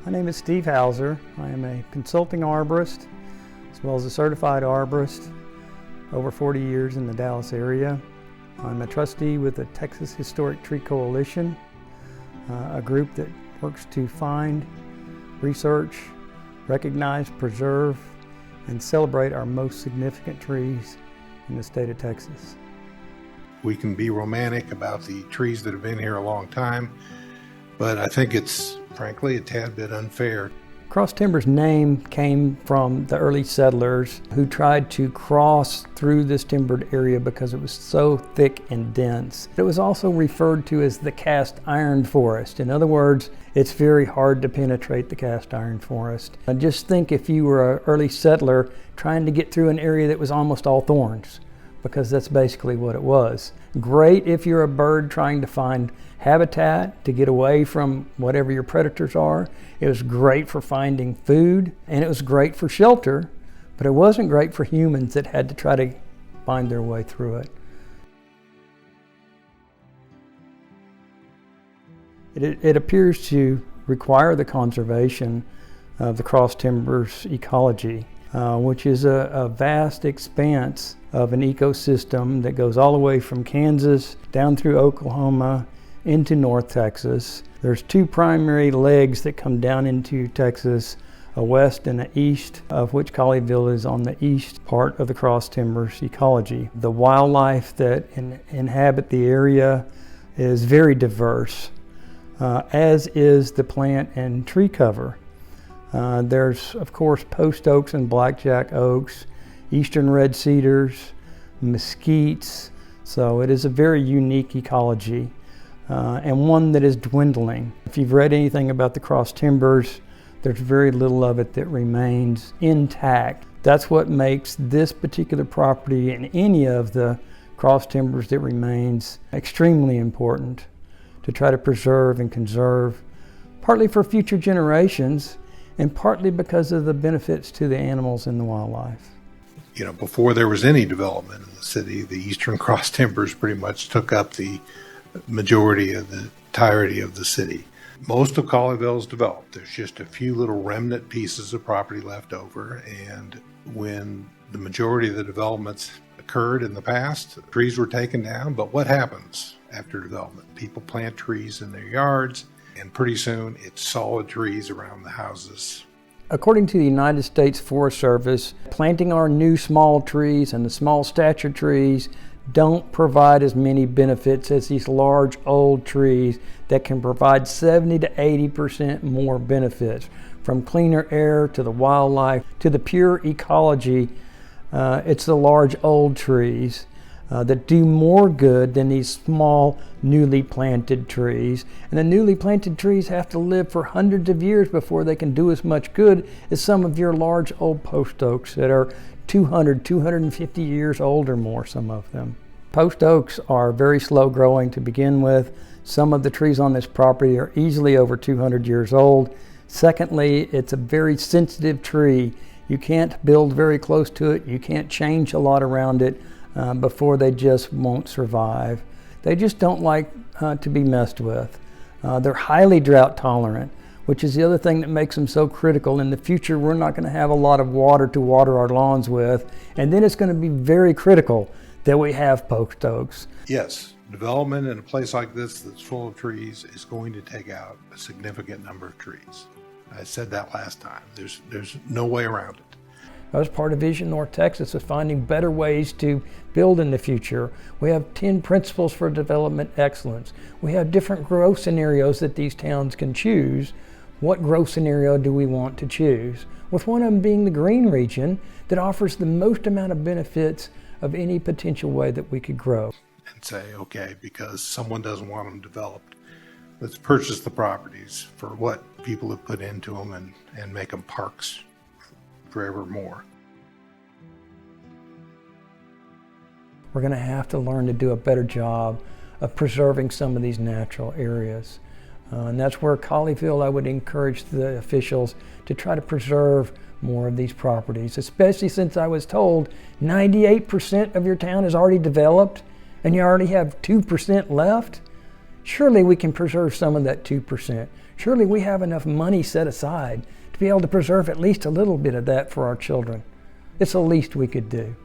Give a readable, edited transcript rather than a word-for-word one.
My name is Steve Hauser. I am a consulting arborist as well as a certified arborist, over 40 years in the Dallas area. I'm a trustee with the Texas Historic Tree Coalition, a group that works to find, research, recognize, preserve, and celebrate our most significant trees in the state of Texas. We can be romantic about the trees that have been here a long time, but I think it's frankly a tad bit unfair. Cross Timber's name came from the early settlers who tried to cross through this timbered area because it was so thick and dense. It was also referred to as the cast iron forest. In other words, it's very hard to penetrate the cast iron forest. And just think if you were an early settler trying to get through an area that was almost all thorns, because that's basically what it was. Great if you're a bird trying to find habitat to get away from whatever your predators are. It was great for finding food, and it was great for shelter, but it wasn't great for humans that had to try to find their way through it. It appears to require the conservation of the cross timber's ecology, which is a vast expanse of an ecosystem that goes all the way from Kansas down through Oklahoma into North Texas. There's two primary legs that come down into Texas, a west and an east, of which Colleyville is on the east part of the cross timber's ecology. The wildlife that inhabit the area is very diverse, as is the plant and tree cover. There's, of course, post oaks and blackjack oaks, eastern red cedars, mesquites, so it is a very unique ecology. And one that is dwindling. If you've read anything about the cross timbers, there's very little of it that remains intact. That's what makes this particular property and any of the cross timbers that remains extremely important to try to preserve and conserve, partly for future generations and partly because of the benefits to the animals and the wildlife. You know, before there was any development in the city, the eastern cross timbers pretty much took up the majority of the entirety of the city. Most of Colleyville is developed. There's just a few little remnant pieces of property left over, and when the majority of the developments occurred in the past, trees were taken down. But what happens after development? People plant trees in their yards, and pretty soon it's solid trees around the houses. According to the United States Forest Service, planting our new small trees and the small stature trees don't provide as many benefits as these large old trees that can provide 70 to 80% more benefits, from cleaner air to the wildlife to the pure ecology. It's the large old trees that do more good than these small newly planted trees. And the newly planted trees have to live for hundreds of years before they can do as much good as some of your large old post oaks that are 200, 250 years old or more, some of them. Post oaks are very slow growing to begin with. Some of the trees on this property are easily over 200 years old. Secondly, it's a very sensitive tree. You can't build very close to it. You can't change a lot around it before they just won't survive. They just don't like to be messed with. They're highly drought tolerant, which is the other thing that makes them so critical. In the future, we're not going to have a lot of water to water our lawns with, and then it's going to be very critical that we have post oaks. Yes, development in a place like this that's full of trees is going to take out a significant number of trees. I said that last time. There's no way around it. That was part of Vision North Texas, of finding better ways to build in the future. We have 10 principles for development excellence. We have different growth scenarios that these towns can choose. What growth scenario do we want to choose? With one of them being the green region that offers the most amount of benefits of any potential way that we could grow. And say, okay, because someone doesn't want them developed, let's purchase the properties for what people have put into them and make them parks forevermore. We're going to have to learn to do a better job of preserving some of these natural areas. And that's where Colleyville, I would encourage the officials to try to preserve more of these properties, especially since I was told 98% of your town is already developed and you already have 2% left. Surely we can preserve some of that 2%. Surely we have enough money set aside to be able to preserve at least a little bit of that for our children. It's the least we could do.